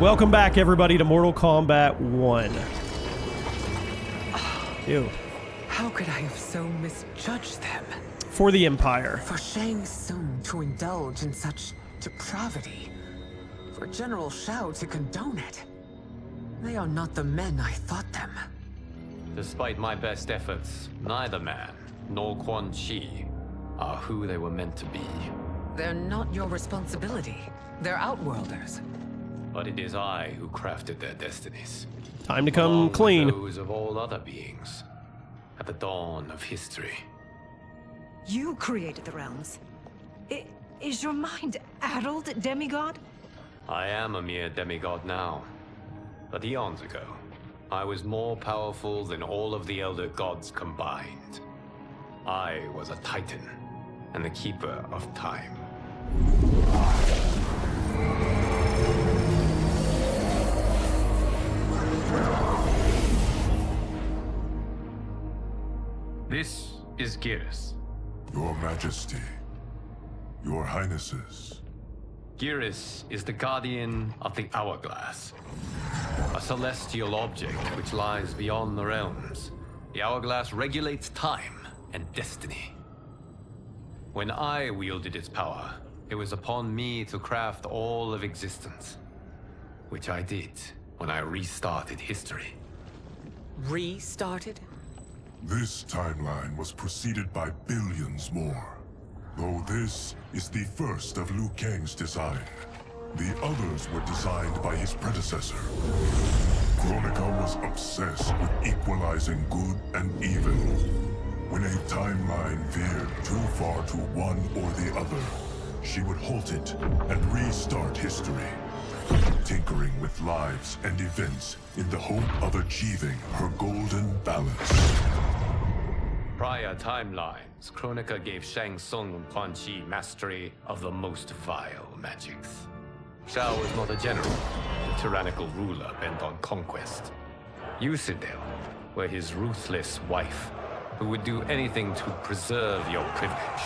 Welcome back, everybody, to Mortal Kombat 1. Ew. How could I have so misjudged them? For the Empire. For Shang Tsung to indulge in such depravity. For General Shao to condone it. They are not the men I thought them. Despite my best efforts, neither man nor Quan Chi are who they were meant to be. They're not your responsibility. They're outworlders. But it is I who crafted their destinies. Time to come along with clean. those of all other beings at the dawn of history. You created the realms. Is your mind addled, demigod? I am a mere demigod now. But eons ago, I was more powerful than all of the Elder Gods combined. I was a Titan, and the Keeper of Time. This is Geras. Your Majesty, Your Highnesses. Geras is the guardian of the Hourglass, a celestial object which lies beyond the realms. The Hourglass regulates time and destiny. When I wielded its power, it was upon me to craft all of existence, which I did when I restarted history. Restarted? This timeline was preceded by billions more. Though this is the first of Liu Kang's design, the others were designed by his predecessor. Kronika was obsessed with equalizing good and evil. When a timeline veered too far to one or the other, she would halt it and restart history, tinkering with lives and events in the hope of achieving her golden balance. Prior timelines, Kronika gave Shang Tsung and Quan Chi mastery of the most vile magics. Shao was not a general, a tyrannical ruler bent on conquest. You, Sindel, were his ruthless wife, who would do anything to preserve your privilege.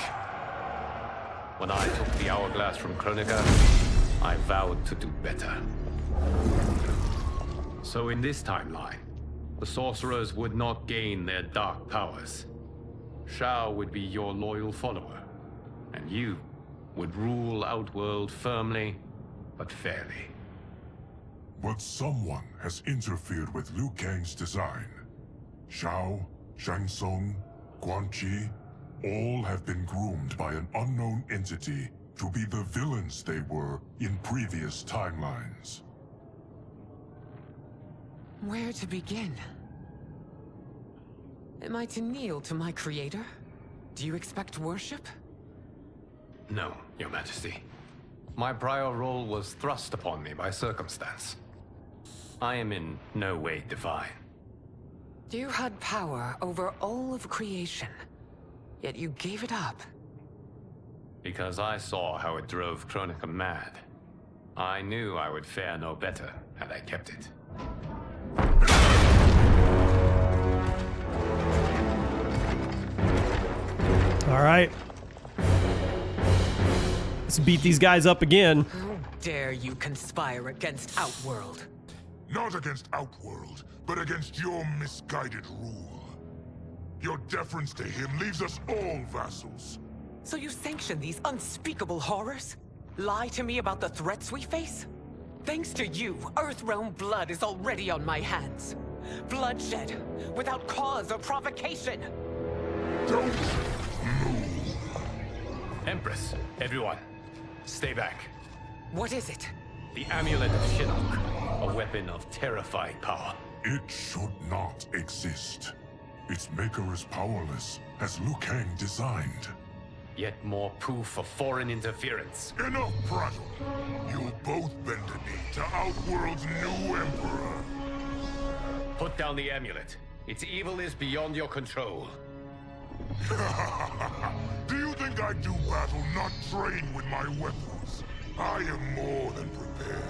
When I took the Hourglass from Kronika, I vowed to do better. So in this timeline, the sorcerers would not gain their dark powers. Shao would be your loyal follower, and you would rule Outworld firmly, but fairly. But someone has interfered with Liu Kang's design. Shao, Shang Tsung, Quan Chi, all have been groomed by an unknown entity to be the villains they were in previous timelines. Where to begin? Am I to kneel to my creator? Do you expect worship? No, Your Majesty. My prior role was thrust upon me by circumstance. I am in no way divine. You had power over all of creation, yet you gave it up. Because I saw how it drove Kronika mad. I knew I would fare no better had I kept it. All right. Let's beat these guys up again. How dare you conspire against Outworld? Not against Outworld, but against your misguided rule. Your deference to him leaves us all vassals. So you sanction these unspeakable horrors? Lie to me about the threats we face? Thanks to you, Earthrealm blood is already on my hands. Bloodshed, without cause or provocation. Don't move. Empress, everyone, stay back. What is it? The Amulet of Shinnok, a weapon of terrifying power. It should not exist. Its maker is powerless, as Liu Kang designed. Yet more proof of foreign interference. Enough prattle. You'll both bend a knee to Outworld's new emperor. Put down the amulet. Its evil is beyond your control. Do you think I do battle not trained with my weapons? I am more than prepared.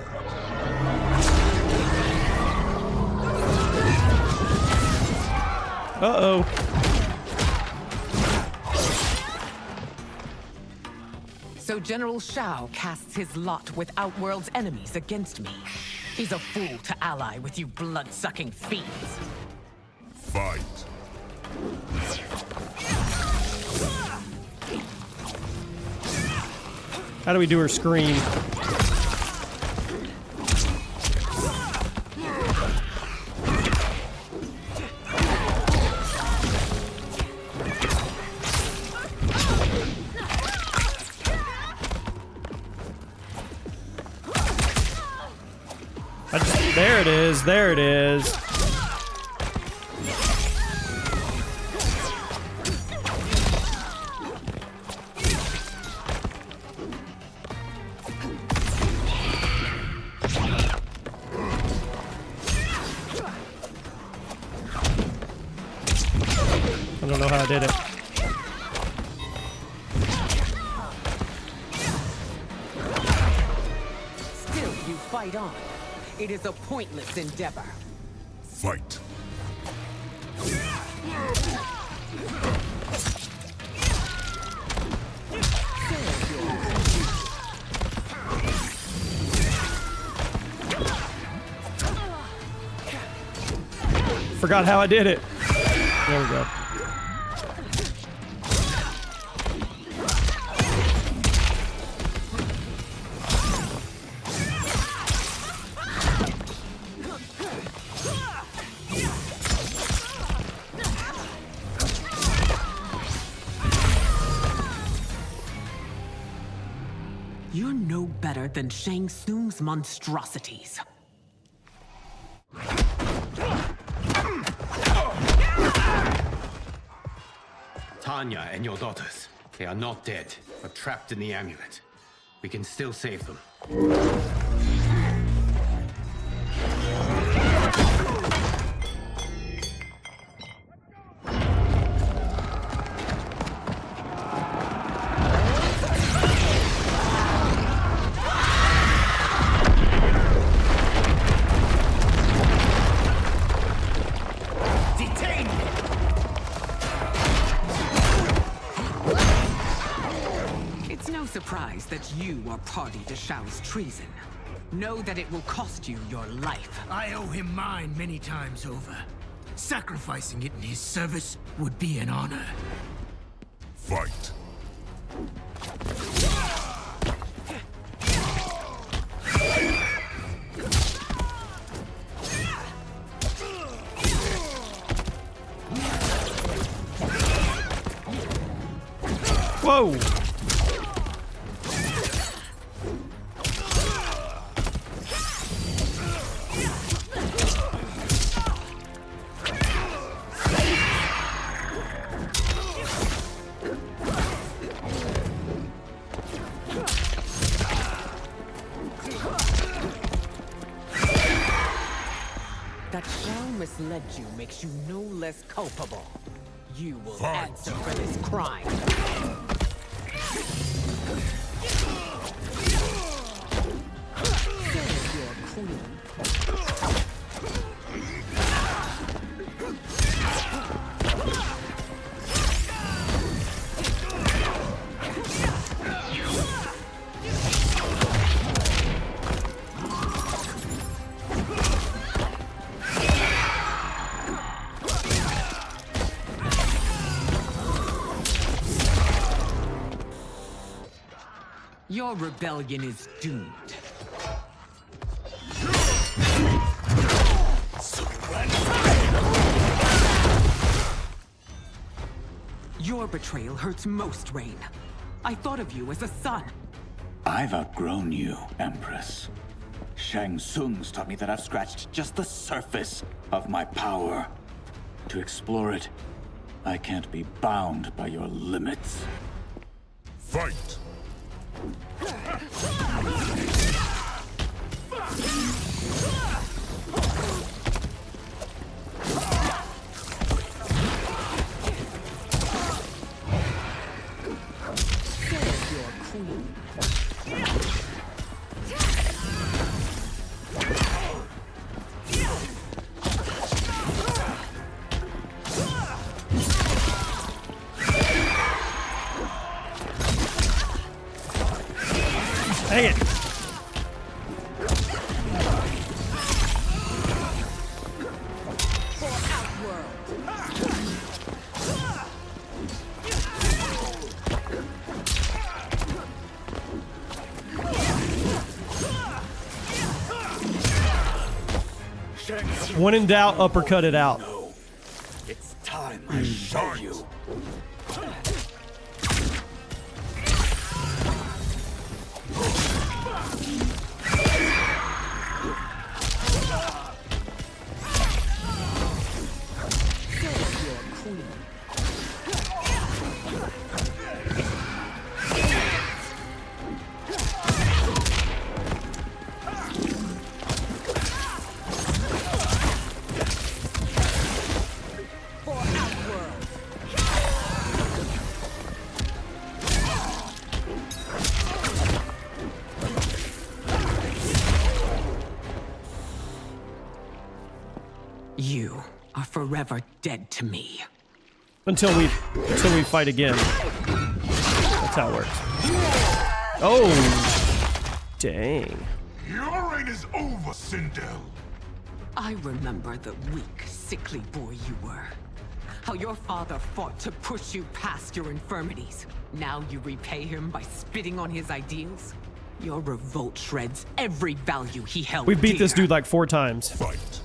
Uh-oh. So General Shao casts his lot with Outworld's enemies against me. He's a fool to ally with you blood-sucking fiends. Fight. How do we do her scream? There it is, there it is. I don't know how I did it. Still, you fight on. It is a pointless endeavor. Fight. Forgot how I did it. There we go. You're no better than Shang Tsung's monstrosities. Tanya and your daughters. They are not dead, but trapped in the amulet. We can still save them. Surprise that you are party to Shao's treason. Know that it will cost you your life. I owe him mine many times over. Sacrificing it in his service would be an honor. Fight. Whoa! That Shao misled you makes you no less culpable. You will Fight. answer for this crime. Serve your queen. Your rebellion is doomed. Your betrayal hurts most, Rain. I thought of you as a son. I've outgrown you, Empress. Shang Tsung's taught me that I've scratched just the surface of my power. To explore it, I can't be bound by your limits. Fight. Serve your queen. When in doubt, uppercut it out. It's time I show you. You are forever dead to me. Until we fight again. That's how it works. Oh, dang. Your reign is over, Sindel. I remember the weak, sickly boy you were. How your father fought to push you past your infirmities. Now you repay him by spitting on his ideals? Your revolt shreds every value he held We beat dear. this dude like 4 times. Fight.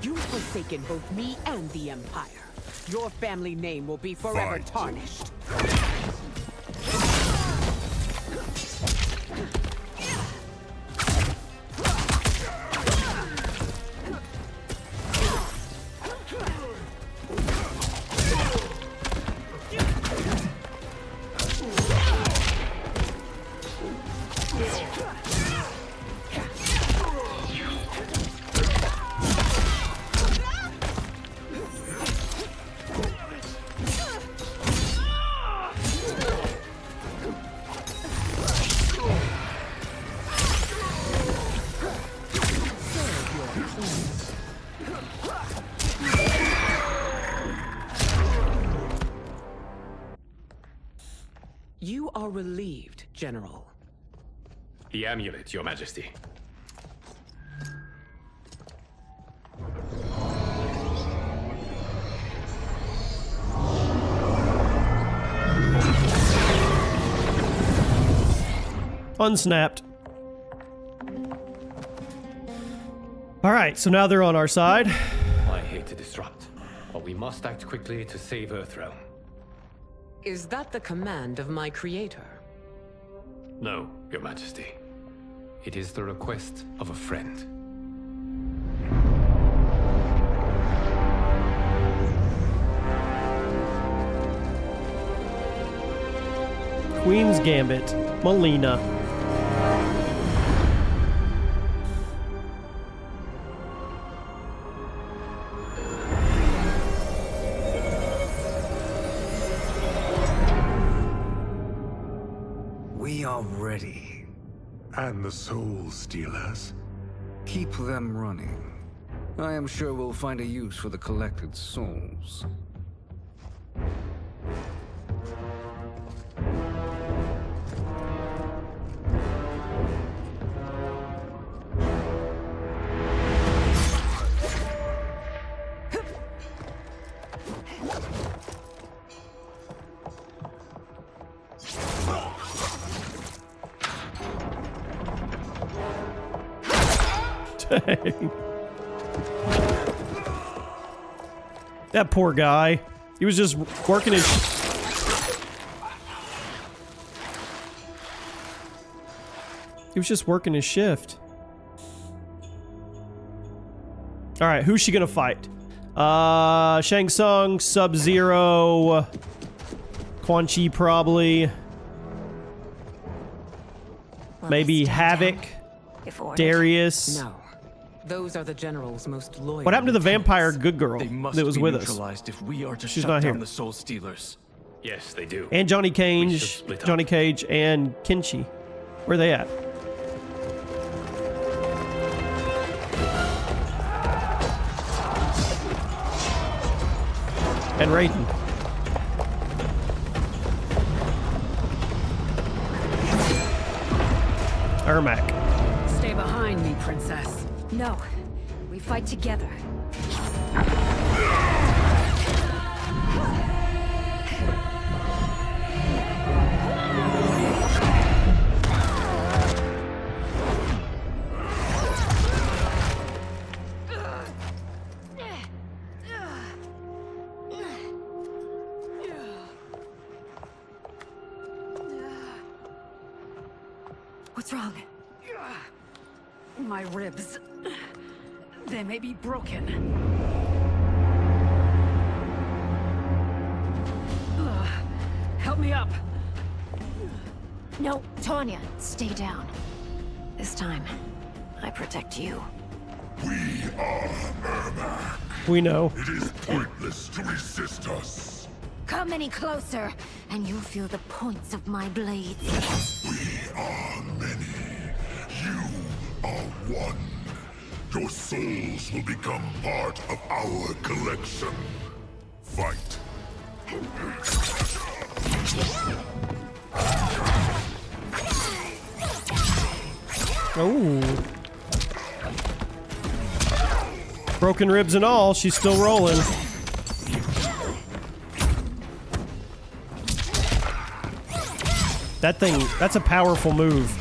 You've forsaken both me and the Empire. Your family name will be forever Fight. tarnished. You are relieved, General. The amulet, Your Majesty. Unsnapped. Alright, so now they're on our side. I hate to disrupt, but we must act quickly to save Earthrealm. Is that the command of my creator? No, Your Majesty. It is the request of a friend. Queen's Gambit. Melina. We are ready. And the Soul Stealers. Keep them running. I am sure we'll find a use for the collected souls. Dang. That poor guy. He was just working his... He was just working his shift. Alright, who's she gonna fight? Shang Tsung, Sub-Zero, Quan Chi probably. Maybe Havoc, Darius. No. Those are the General's most loyal. What happened to the lieutenants. vampire good girl They must that was be with us? neutralized if we are to She's shut not down here. the Soul Stealers. Yes, they do. And Johnny We should Cage, split up. Johnny Cage, and Kenshi. Where they at? And Raiden. Ermac. Stay behind me, princess. No, we fight together. What's wrong? My ribs. They may be broken. Help me up. No, Tanya, stay down. This time, I protect you. We are Ermac. We know. It is pointless to resist us. Come any closer, and you'll feel the points of my blades. We are many. You are one. Your souls will become part of our collection. Fight. Oh. Broken ribs and all, she's still rolling. That thing, that's a powerful move.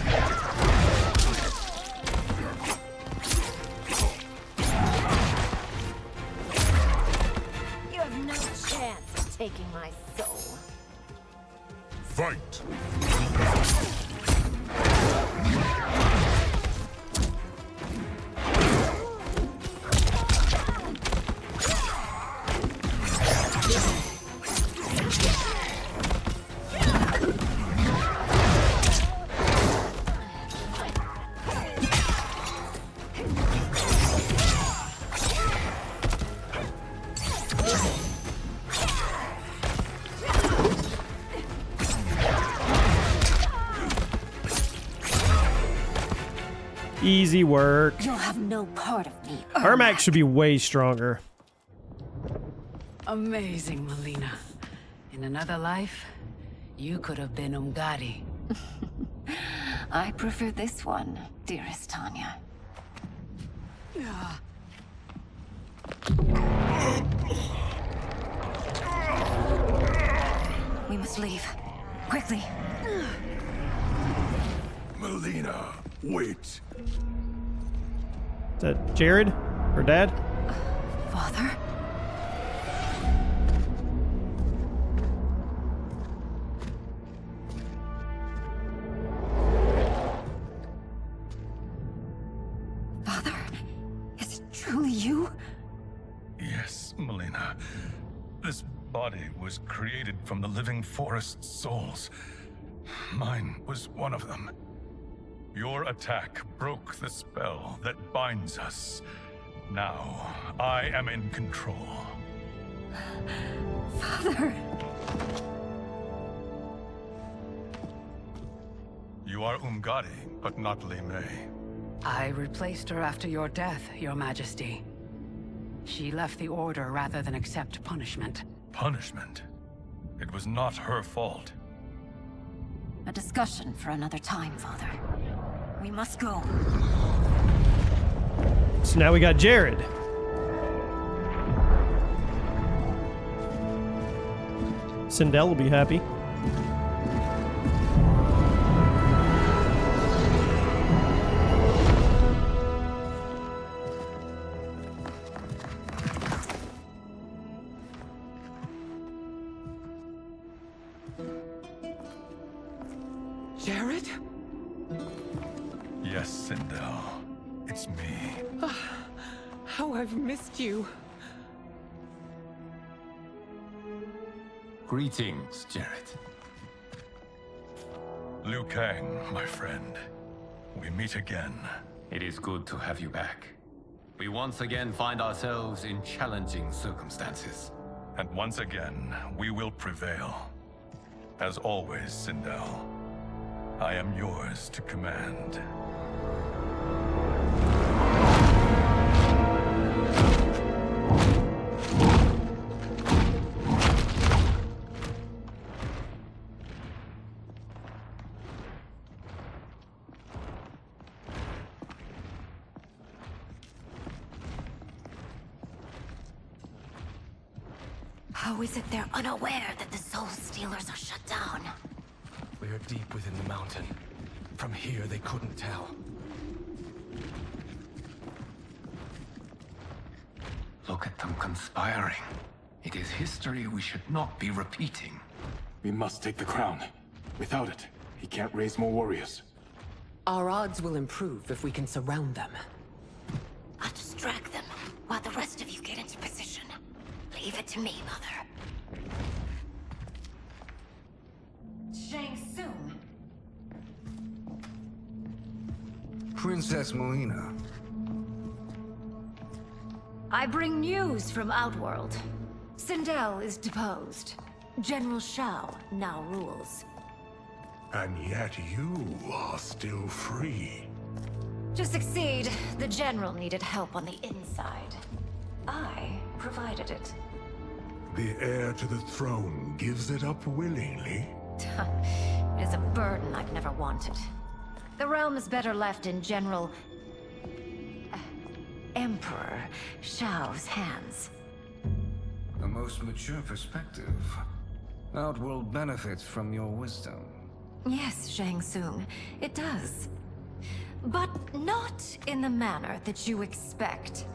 You have no chance of taking my soul. Fight. Easy work. You'll have no part of me. Ermac should be way stronger. Amazing, Melina. In another life, you could have been Umgadi. I prefer this one, dearest Tanya. We must leave. Quickly. Melina, wait. Is that Jared? Her dad? Father? Father? Is it truly you? Yes, Melina. This body was created from the living forest's souls. Mine was one of them. Your attack broke the spell that binds us. Now, I am in control. Father! You are Umgadi, but not Li Mei. I replaced her after your death, Your Majesty. She left the Order rather than accept punishment. Punishment? It was not her fault. A discussion for another time, Father. We must go. So now we got Jared. Sindel will be happy. Jared? Yes, Sindel. It's me. How I've missed you. Greetings, Jared. Liu Kang, my friend. We meet again. It is good to have you back. We once again find ourselves in challenging circumstances. And once again, we will prevail. As always, Sindel, I am yours to command. How is it they're unaware that the Soul Stealers are shut down? We are deep within the mountain. From here, they couldn't tell. Look at them conspiring. It is history we should not be repeating. We must take the crown. Without it, he can't raise more warriors. Our odds will improve if we can surround them. I'll distract them while the rest of you get into position. Leave it to me, Mother. Shang Tsung. Princess Melina. I bring news from Outworld. Sindel is deposed. General Shao now rules. And yet you are still free. To succeed, the General needed help on the inside. I provided it. The heir to the throne gives it up willingly. It is a burden I've never wanted. The realm is better left in General... Emperor Shao's hands. A most mature perspective. Outworld benefits from your wisdom. Yes, Shang Tsung, it does. But not in the manner that you expect.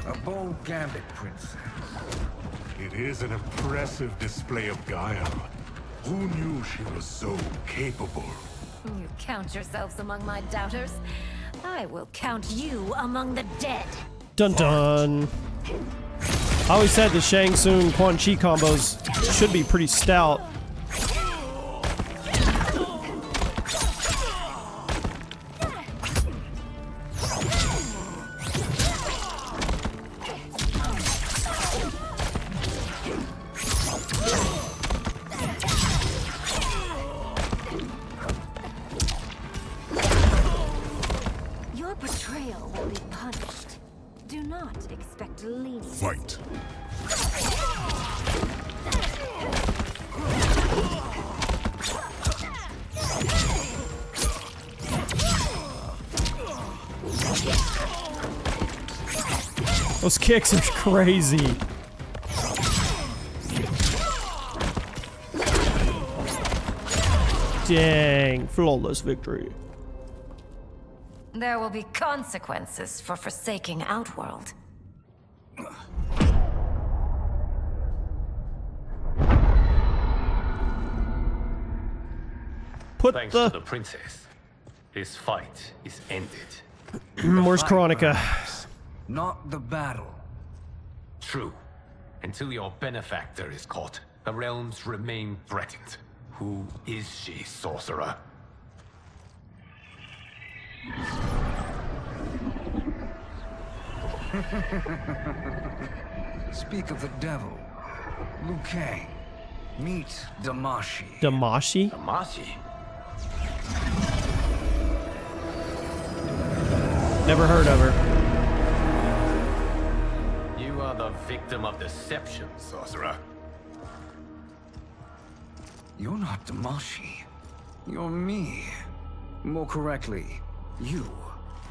A bold gambit, Princess. It is an impressive display of guile. Who knew she was so capable? You count yourselves among my doubters. I will count you among the dead. Dun dun. I always said the Shang Tsung Quan Chi combos should be pretty stout. Your betrayal will be punished. Do not expect leniency. Fight. Those kicks are crazy. Dang, flawless victory. There will be consequences for forsaking Outworld. Put Thanks to the princess, this fight is ended. Where's Chronica? Not the battle. True. Until your benefactor is caught, the realms remain threatened. Who is she, sorcerer? Speak of the devil. Liu Kang. Meet Damashi. Damashi? Damashi? Never heard of her. You are the victim of deception, sorcerer. You're not Damashi. You're me. More correctly, you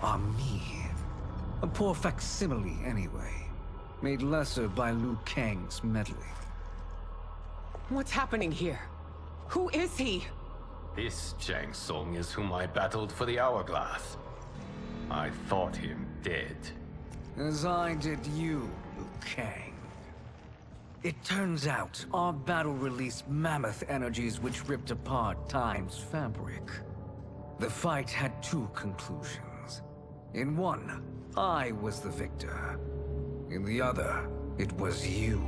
are me. A poor facsimile, anyway. Made lesser by Liu Kang's meddling. What's happening here? Who is he? This Shang Tsung is whom I battled for the Hourglass. I thought him dead. As I did you, Liu Kang. It turns out our battle released mammoth energies which ripped apart time's fabric. The fight had two conclusions. In one, I was the victor. In the other, it was you.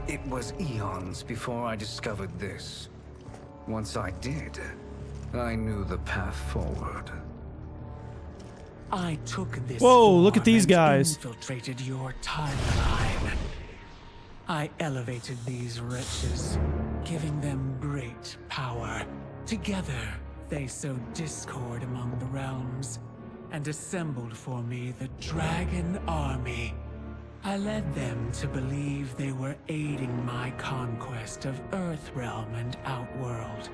It was eons before I discovered this. Once I did, I knew the path forward. I took this. Whoa, look at form these and guys. Infiltrated your timeline. I elevated these wretches, giving them great power. Together, they sowed discord among the realms and assembled for me the Dragon Army. I led them to believe they were aiding my conquest of Earthrealm and Outworld.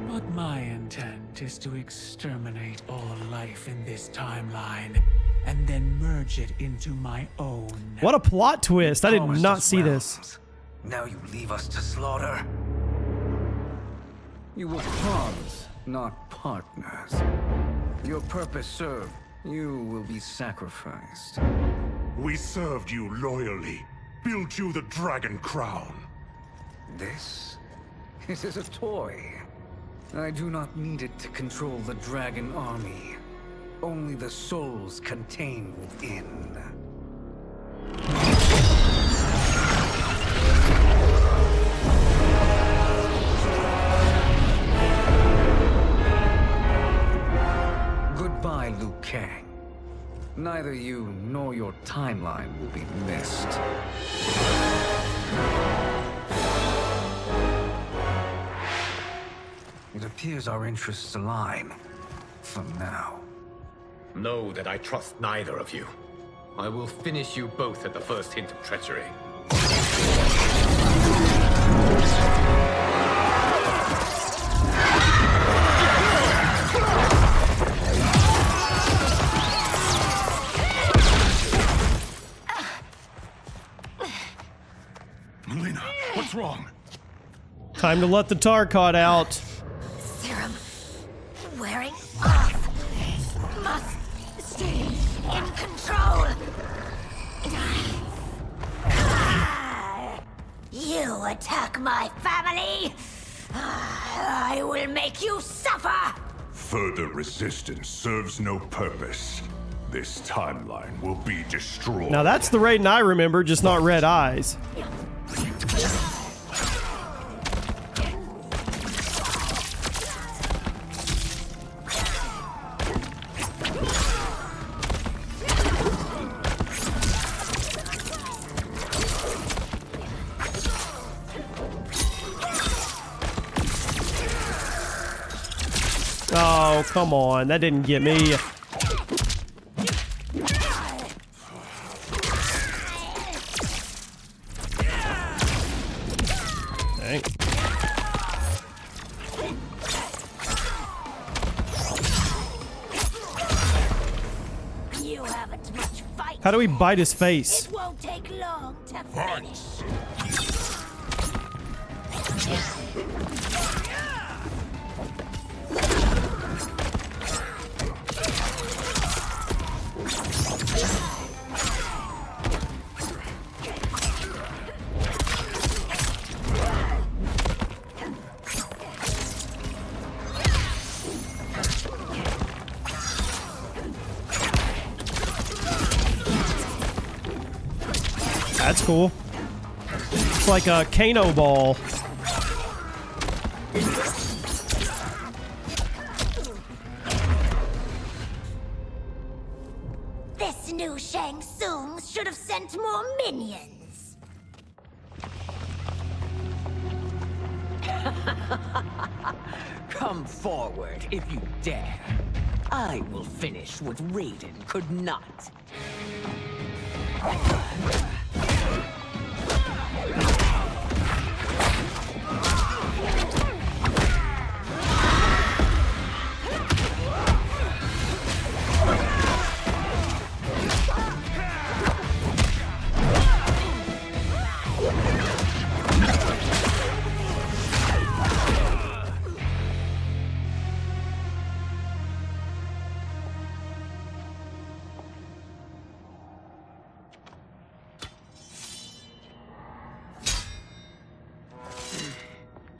But my intent is to exterminate all life in this timeline, and then merge it into my own. What a plot twist. I did Promised not us see this. realms. Now you leave us to slaughter? You were pawns, not partners. Your purpose served. You will be sacrificed. We served you loyally, built you the Dragon Crown. This is a toy. I do not need it to control the Dragon Army. Only the souls contained within. Goodbye, Liu Kang. Neither you nor your timeline will be missed. It appears our interests align. For now. Know that I trust neither of you. I will finish you both at the first hint of treachery. Melina, what's wrong? Time to let the Tarkot out. Serum wearing off. Must stay in control. You attack my family. I will make you suffer. Further resistance serves no purpose. This timeline will be destroyed. Now that's the Raiden I remember, just not red eyes. Oh, come on. That didn't get me. Dang. You haven't much fight. How do we bite his face? It won't take long to finish. That's cool. It's like a Kano ball. This new Shang Tsung should have sent more minions. Come forward if you dare. I will finish what Raiden could not.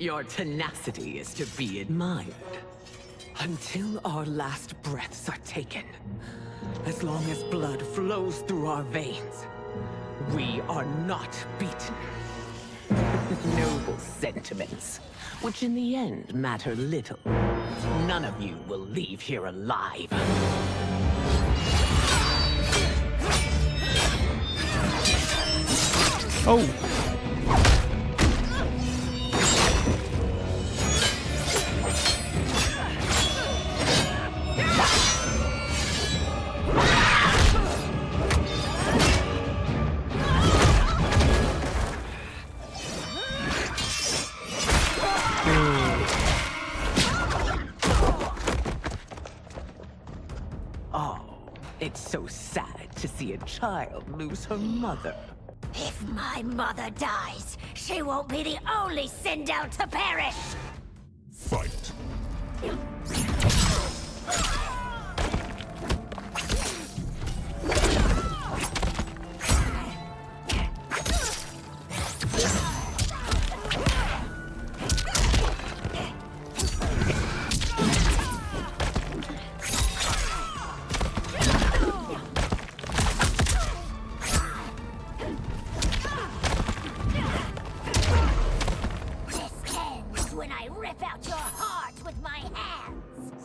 Your tenacity is to be admired. Until our last breaths are taken. as long as blood flows through our veins, we are not beaten. Noble sentiments, which in the end matter little. None of you will leave here alive. Oh. It's so sad to see a child lose her mother. If my mother dies, she won't be the only Sindel to perish! Fight.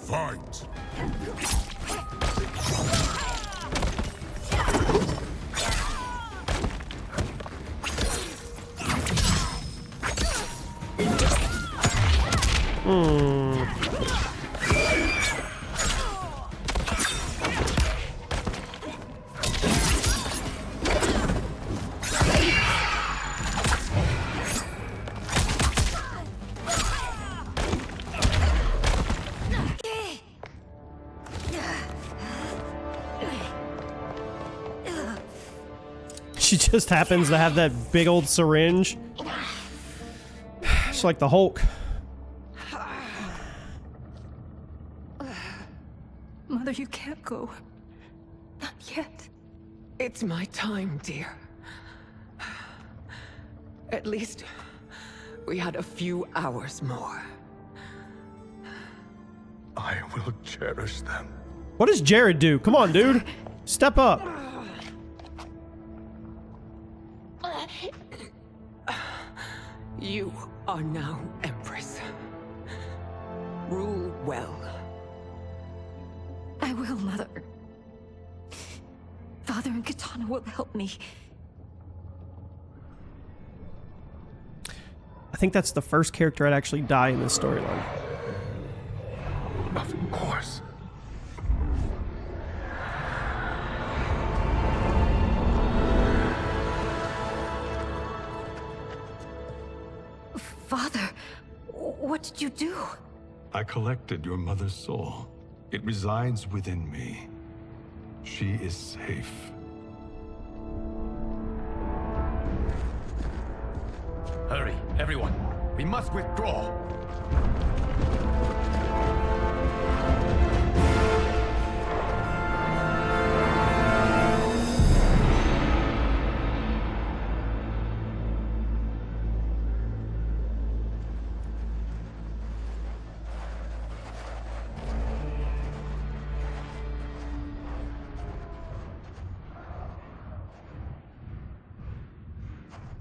Fight! She just happens to have that big old syringe. She's like the Hulk. Mother, you can't go. Not yet. It's my time, dear. At least we had a few hours more. I will cherish them. What does Jared do? Come on, dude. Step up. You are now Empress. Rule well. I will, Mother. Father and Katana will help me. I think that's the first character I'd actually die in this storyline. Of course. Father, what did you do? I collected your mother's soul. It resides within me. She is safe. Hurry, everyone. We must withdraw.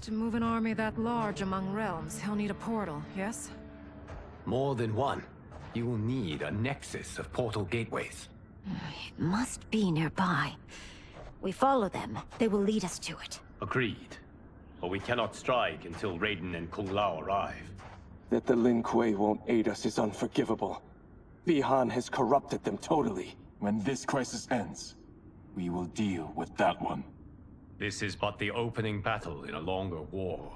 To move an army that large among realms, he'll need a portal, yes? More than one. You will need a nexus of portal gateways. It must be nearby. We follow them, they will lead us to it. Agreed. But we cannot strike until Raiden and Kung Lao arrive. That the Lin Kuei won't aid us is unforgivable. Bi-Han has corrupted them totally. When this crisis ends, we will deal with that one. This is but the opening battle in a longer war.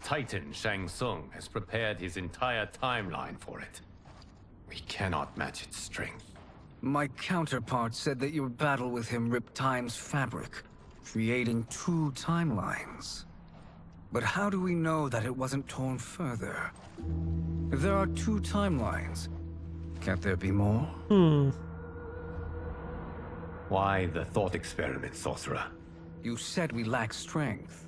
Titan Shang Tsung has prepared his entire timeline for it. We cannot match its strength. My counterpart said that your battle with him ripped time's fabric, creating two timelines. But how do we know that it wasn't torn further? If there are two timelines, can't there be more? Why the thought experiment, Sorcerer? You said we lack strength.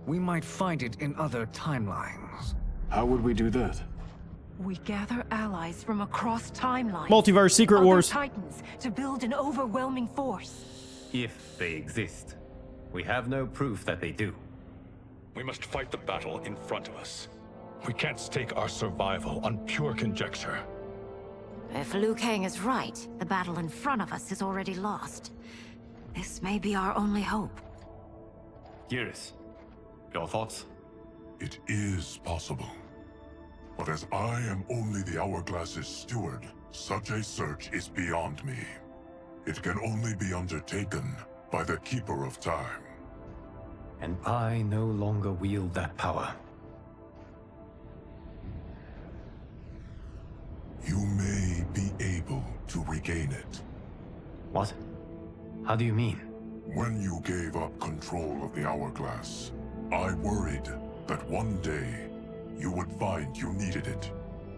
We might find it in other timelines. How would we do that? We gather allies from across timelines. Multiverse Secret other Wars. Titans to build an overwhelming force. If they exist. We have no proof that they do. We must fight the battle in front of us. We can't stake our survival on pure conjecture. If Liu Kang is right, the battle in front of us is already lost. This may be our only hope. Geras, your thoughts? It is possible. But as I am only the Hourglass's steward, such a search is beyond me. It can only be undertaken by the Keeper of Time. And I no longer wield that power. You may be able to regain it. What? How do you mean? When you gave up control of the Hourglass, I worried that one day you would find you needed it.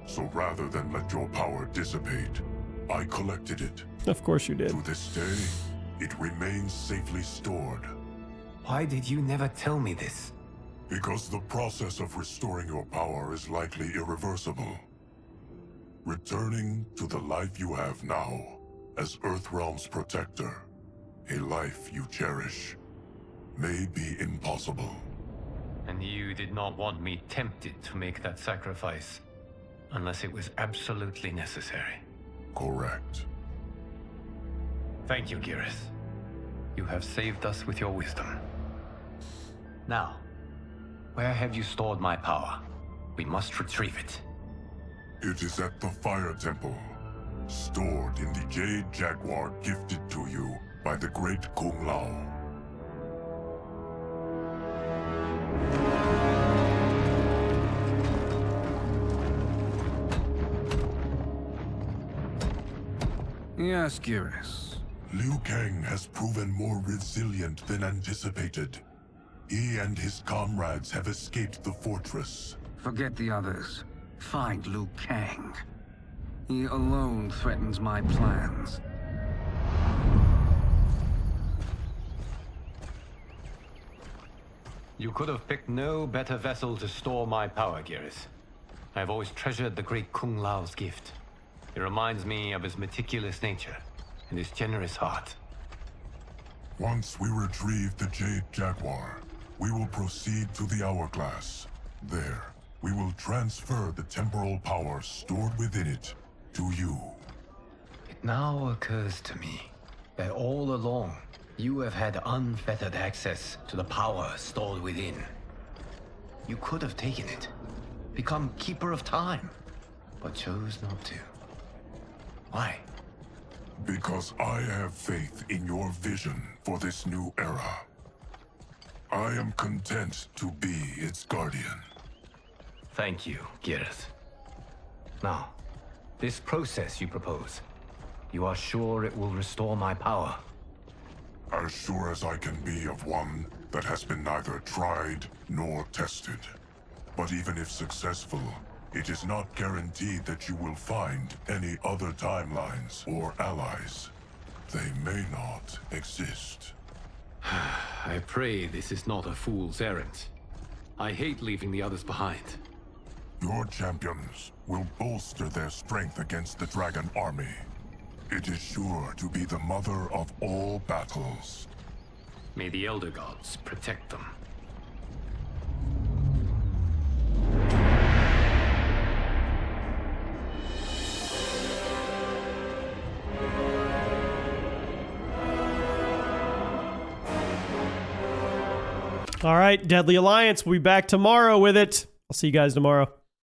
So rather than let your power dissipate, I collected it. Of course you did. To this day, it remains safely stored. Why did you never tell me this? Because the process of restoring your power is likely irreversible. Returning to the life you have now, as Earthrealm's protector, a life you cherish, may be impossible. And you did not want me tempted to make that sacrifice, unless it was absolutely necessary. Correct. Thank you, Geras. You have saved us with your wisdom. Now, where have you stored my power? We must retrieve it. It is at the Fire Temple, stored in the Jade Jaguar gifted to you by the great Kung Lao. Yes, Geras. Liu Kang has proven more resilient than anticipated. He and his comrades have escaped the fortress. Forget the others. Find Liu Kang. He alone threatens my plans. You could have picked no better vessel to store my power, Geras. I have always treasured the great Kung Lao's gift. It reminds me of his meticulous nature and his generous heart. Once we retrieve the Jade Jaguar, we will proceed to the Hourglass. There, we will transfer the temporal power stored within it to you. It now occurs to me that all along, you have had unfettered access to the power stored within. You could have taken it, become Keeper of Time, but chose not to. Why? Because I have faith in your vision for this new era. I am content to be its guardian. Thank you, Geras. Now, this process you propose, you are sure it will restore my power? As sure as I can be of one that has been neither tried nor tested. But even if successful, it is not guaranteed that you will find any other timelines or allies. They may not exist. I pray this is not a fool's errand. I hate leaving the others behind. Your champions will bolster their strength against the Dragon Army. It is sure to be the mother of all battles. May the Elder Gods protect them. All right, Deadly Alliance. We'll be back tomorrow with it. I'll see you guys tomorrow.